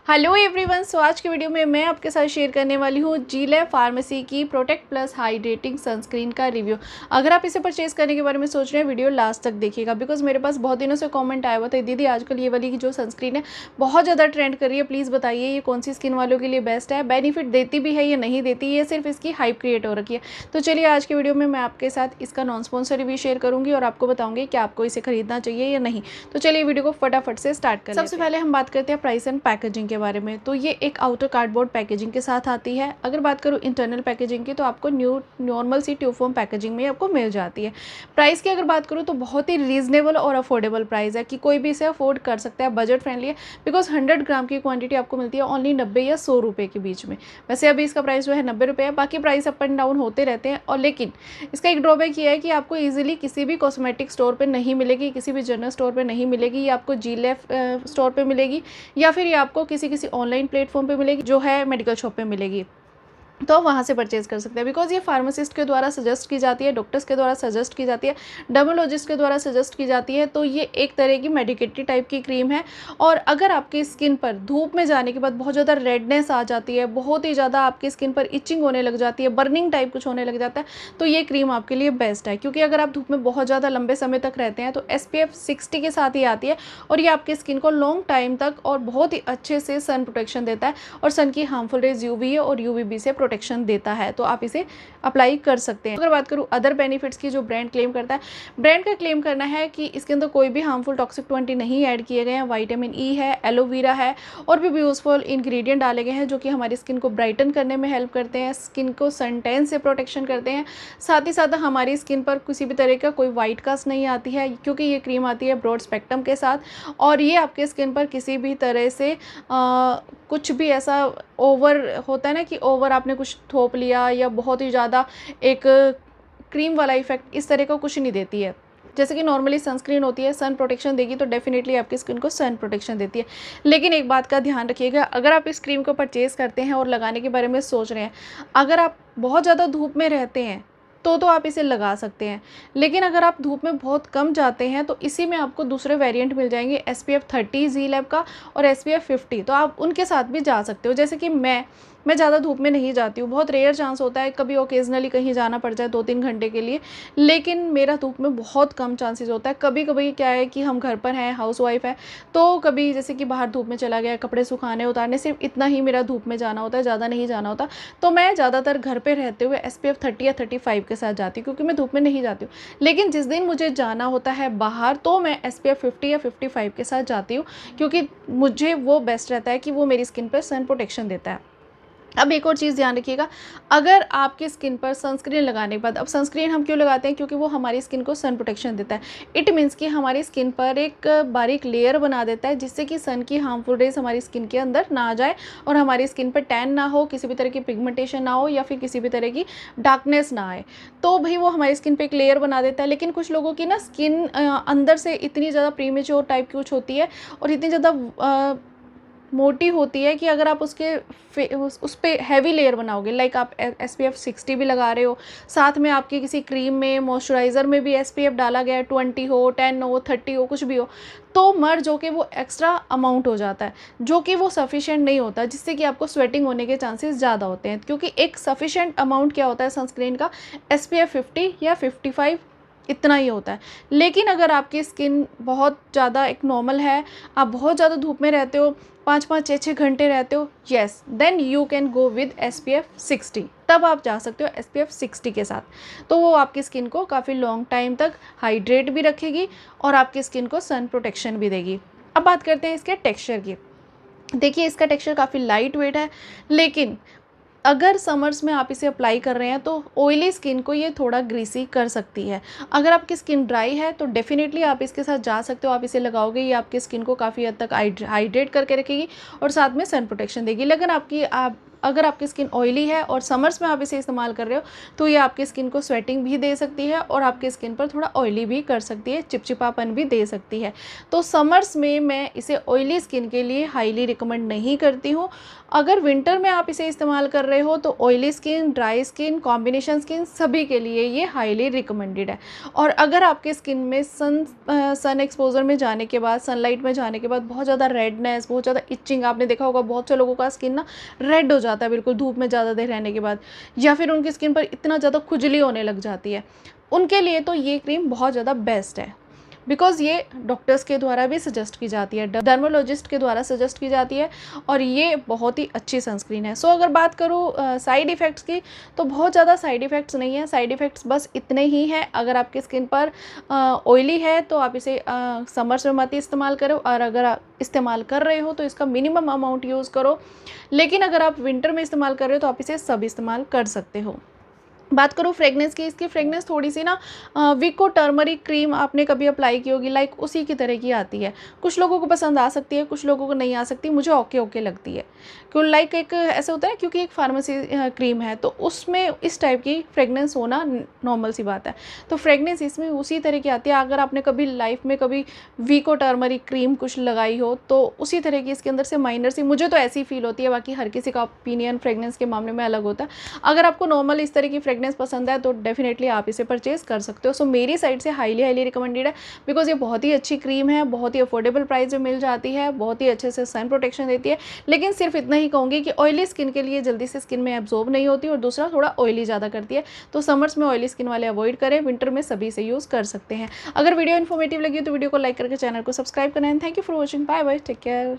Hello everyone. सो आज की video में मैं आपके साथ शेयर करने वाली हूँ जीलैब फार्मेसी की प्रोटेक्ट प्लस हाइड्रेटिंग सनस्क्रीन का रिव्यू। अगर आप इसे परचेज करने के बारे में सोच रहे हैं वीडियो लास्ट तक देखिएगा, बिकॉज मेरे पास बहुत दिनों से कमेंट आया हुआ था, दीदी आजकल ये वाली जो सनस्क्रीन है बहुत ज़्यादा ट्रेंड कर रही है, प्लीज़ बताइए ये कौन सी स्किन वालों के लिए बेस्ट है, बेनिफिट देती भी है या नहीं देती, ये सिर्फ इसकी हाइप क्रिएट हो रखी है। तो चलिए आज की वीडियो में मैं आपके साथ इसका नॉन स्पॉन्सर रिव्यू शेयर करूँगी और आपको बताऊँगी कि आपको इसे खरीदना चाहिए या नहीं। तो चलिए वीडियो को फटाफट से स्टार्ट करें। सबसे पहले हम बात करते हैं प्राइस एंड पैकेजिंग के बारे में। तो ये एक आउटर कार्डबोर्ड पैकेजिंग के साथ आती है। अगर बात करूँ इंटरनल पैकेजिंग की तो आपको नॉर्मल सी ट्यूब फॉर्म पैकेजिंग में आपको मिल जाती है। प्राइस की अगर बात करूँ तो बहुत ही रीजनेबल और अफोर्डेबल प्राइस है कि कोई भी इसे अफोर्ड कर सकता है, बजट फ्रेंडली है। बिकॉज 100 ग्राम की क्वांटिटी आपको मिलती है ओनली 90 या 100 रुपये के बीच में। वैसे अभी इसका प्राइस जो है 90 रुपये है, बाकी प्राइस अप एंड डाउन होते रहते हैं। और लेकिन इसका एक ड्रॉबैक ये है कि आपको ईजिली किसी भी कॉस्मेटिक स्टोर पर नहीं मिलेगी, किसी भी जनरल स्टोर पर नहीं मिलेगी, ये आपको जीलैब स्टोर पर मिलेगी या फिर ये आपको किसी ऑनलाइन प्लेटफॉर्म पे मिलेगी जो है मेडिकल शॉप पे मिलेगी, तो वहाँ से परचेज़ कर सकते हैं। बिकॉज ये फार्मासिस्ट के द्वारा सजेस्ट की जाती है, डॉक्टर्स के द्वारा सजेस्ट की जाती है, डर्मोलॉजिस्ट के द्वारा सजेस्ट की जाती है। तो ये एक तरह की मेडिकेटेड टाइप की क्रीम है। और अगर आपकी स्किन पर धूप में जाने के बाद बहुत ज़्यादा रेडनेस आ जाती है, बहुत ही ज़्यादा आपकी स्किन पर इचिंग होने लग जाती है, बर्निंग टाइप कुछ होने लग जाता है, तो ये क्रीम आपके लिए बेस्ट है। क्योंकि अगर आप धूप में बहुत ज़्यादा लंबे समय तक रहते हैं तो SPF 60 के साथ ही आती है और ये आपकी स्किन को लॉन्ग टाइम तक और बहुत ही अच्छे से सन प्रोटेक्शन देता है और सन की हार्मफुल रेज UVA और UVB से प्रोटेक्शन देता है। तो आप इसे अप्लाई कर सकते हैं। अगर बात करूँ अदर बेनिफिट्स की जो ब्रांड क्लेम करता है, ब्रांड का क्लेम करना है कि इसके अंदर कोई भी हार्मफुल टॉक्सिक 20 नहीं ऐड किए गए हैं, विटामिन E है, एलोवेरा है और भी यूजफुल इंग्रेडिएंट डाले गए हैं जो कि हमारी स्किन को ब्राइटन करने में हेल्प करते हैं, स्किन को सन टैन से प्रोटेक्शन करते हैं। साथ ही साथ हमारी स्किन पर किसी भी तरह का कोई वाइट कास्ट नहीं आती है क्योंकि ये क्रीम आती है ब्रॉड स्पेक्ट्रम के साथ। और ये आपके स्किन पर किसी भी तरह से कुछ भी ऐसा ओवर होता है ना कि ओवर आपने कुछ थोप लिया या बहुत ही ज़्यादा एक क्रीम वाला इफेक्ट, इस तरह का कुछ नहीं देती है। जैसे कि नॉर्मली सनस्क्रीन होती है, सन प्रोटेक्शन देगी तो डेफिनेटली आपकी स्किन को सन प्रोटेक्शन देती है। लेकिन एक बात का ध्यान रखिएगा, अगर आप इस क्रीम को परचेज़ करते हैं और लगाने के बारे में सोच रहे हैं, अगर आप बहुत ज़्यादा धूप में रहते हैं तो आप इसे लगा सकते हैं। लेकिन अगर आप धूप में बहुत कम जाते हैं तो इसी में आपको दूसरे वेरिएंट मिल जाएंगे SPF 30 जीलैब का और SPF 50, तो आप उनके साथ भी जा सकते हो। जैसे कि मैं ज़्यादा धूप में नहीं जाती हूँ, बहुत रेयर चांस होता है, कभी ओकेजनली कहीं जाना पड़ जाए 2-3 घंटे के लिए, लेकिन मेरा धूप में बहुत कम चांसेस होता है। कभी कभी क्या है कि हम घर पर हैं, हाउसवाइफ है, तो कभी जैसे कि बाहर धूप में चला गया, कपड़े सुखाने उतारने, सिर्फ इतना ही मेरा धूप में जाना होता है, ज़्यादा नहीं जाना होता। तो मैं ज़्यादातर घर पर रहते हुए SPF 30 या 35 के साथ जाती हूँ क्योंकि मैं धूप में नहीं जाती हूँ। लेकिन जिस दिन मुझे जाना होता है बाहर तो मैं SPF 50 या 55 के साथ जाती हूँ क्योंकि मुझे वो बेस्ट रहता है कि वो मेरी स्किन पर सन प्रोटेक्शन देता है। अब एक और चीज़ ध्यान रखिएगा, अगर आपकी स्किन पर सनस्क्रीन लगाने के बाद, अब सनस्क्रीन हम क्यों लगाते हैं, क्योंकि वो हमारी स्किन को सन प्रोटेक्शन देता है। इट मीन्स कि हमारी स्किन पर एक बारीक लेयर बना देता है जिससे कि सन की हार्मफुल रेज हमारी स्किन के अंदर ना आ जाए और हमारी स्किन पर टैन ना हो, किसी भी तरह की पिगमेंटेशन ना हो या फिर किसी भी तरह की डार्कनेस ना आए। तो भाई वो हमारी स्किन पर एक लेयर बना देता है। लेकिन कुछ लोगों की ना स्किन अंदर से इतनी ज़्यादा प्रीमेच्योर टाइप की कुछ होती है और इतनी ज़्यादा मोटी होती है कि अगर आप उस पे हैवी लेयर बनाओगे, लाइक आप SPF 60 भी लगा रहे हो, साथ में आपकी किसी क्रीम में, मॉइस्चराइज़र में भी SPF डाला गया है, 20 हो, 10 हो, 30 हो, कुछ भी हो, तो मर्ज होके वो एक्स्ट्रा अमाउंट हो जाता है जो कि वो सफिशिएंट नहीं होता, जिससे कि आपको स्वेटिंग होने के चांसेस ज़्यादा होते हैं। क्योंकि एक सफिशिएंट अमाउंट क्या होता है सनस्क्रीन का, SPF 50 या 55 इतना ही होता है। लेकिन अगर आपकी स्किन बहुत ज़्यादा एक नॉर्मल है, आप बहुत ज़्यादा धूप में रहते हो, 5-5, 6-6 घंटे रहते हो, yes, then you can go with SPF 60, तब आप जा सकते हो SPF 60 के साथ। तो वो आपकी स्किन को काफ़ी लॉन्ग टाइम तक हाइड्रेट भी रखेगी और आपकी स्किन को सन प्रोटेक्शन भी देगी। अब बात करते हैं इसके टेक्सचर की। देखिए इसका टेक्सचर काफ़ी लाइट वेट है, लेकिन अगर समर्स में आप इसे अप्लाई कर रहे हैं तो ऑयली स्किन को ये थोड़ा ग्रीसी कर सकती है। अगर आपकी स्किन ड्राई है तो डेफिनेटली आप इसके साथ जा सकते हो, आप इसे लगाओगे, ये आपकी स्किन को काफ़ी हद तक हाइड्रेट करके रखेगी और साथ में सन प्रोटेक्शन देगी। लेकिन अगर आपकी स्किन ऑयली है और समर्स में आप इसे इस्तेमाल कर रहे हो तो ये आपकी स्किन को स्वेटिंग भी दे सकती है और आपकी स्किन पर थोड़ा ऑयली भी कर सकती है, चिपचिपापन भी दे सकती है। तो समर्स में मैं इसे ऑयली स्किन के लिए हाईली रिकमेंड नहीं करती हूँ। अगर विंटर में आप इसे इस्तेमाल कर रहे हो तो oily skin, dry skin, combination skin सभी के लिए ये हाईली रिकमेंडेड है। और अगर आपके स्किन में सन एक्सपोजर में जाने के बाद, सनलाइट में जाने के बाद बहुत ज़्यादा रेडनेस, बहुत ज़्यादा इचिंग, आपने देखा होगा बहुत से लोगों का स्किन ना रेड हो जाता है बिल्कुल धूप में ज़्यादा देर रहने के बाद, या फिर उनकी स्किन पर इतना ज़्यादा खुजली होने लग जाती है, उनके लिए तो ये क्रीम बहुत ज़्यादा बेस्ट है। बिकॉज़ ये डॉक्टर्स के द्वारा भी सजेस्ट की जाती है, डर्मोलॉजिस्ट के द्वारा सजेस्ट की जाती है और ये बहुत ही अच्छी सनस्क्रीन है। सो अगर बात करूँ साइड इफ़ेक्ट्स की, तो बहुत ज़्यादा साइड इफ़ेक्ट्स नहीं है। साइड इफ़ेक्ट्स बस इतने ही हैं, अगर आपकी स्किन पर ऑयली है तो आप इसे समर्स में मत ही इस्तेमाल करो, और अगर आप इस्तेमाल कर रहे हो तो इसका मिनिमम अमाउंट यूज़ करो। लेकिन अगर आप विंटर में इस्तेमाल कर रहे हो तो आप इसे सब इस्तेमाल कर सकते हो। बात करूँ फ्रेगनेंस की, इसकी फ्रेगनेंस थोड़ी सी ना विको टर्मरिक क्रीम आपने कभी अप्लाई की होगी, लाइक उसी की तरह की आती है। कुछ लोगों को पसंद आ सकती है, कुछ लोगों को नहीं आ सकती। मुझे ओके ओके लगती है, क्यों लाइक एक ऐसा होता है क्योंकि एक फार्मेसी क्रीम है तो उसमें इस टाइप की फ्रेगनेंस होना नॉर्मल सी बात है। तो फ्रेगनेंस इसमें उसी तरह की आती है। अगर आपने कभी लाइफ में कभी विको टर्मरिक क्रीम कुछ लगाई हो तो उसी तरह की इसके अंदर से माइनर सी, मुझे तो ऐसी फील होती है, बाकी हर किसी का ओपिनियन फ्रेगनेंस के मामले में अलग होता है। अगर आपको नॉर्मल इस तरह की फ्रेगनेंस पसंद है तो डेफिनेटली आप इसे परचेज कर सकते हो। सो मेरी साइड से हाईली रिकमेंडेड है, बिकॉज ये बहुत ही अच्छी क्रीम है, बहुत ही अफोर्डेबल प्राइस में मिल जाती है, बहुत ही अच्छे से सन प्रोटेक्शन देती है। लेकिन सिर्फ इतना ही कहूँगी कि ऑयली स्किन के लिए जल्दी से स्किन में एब्जॉर्ब नहीं होती और दूसरा थोड़ा ऑयली ज़्यादा करती है। तो समर्स में ऑयली स्किन वाले अवॉइड करें, विंटर में सभी से यूज़ कर सकते हैं। अगर वीडियो इन्फॉर्मेटिव लगी तो वीडियो को लाइक करके चैनल को सब्सक्राइब करें। Thank you for watching, bye bye, take care.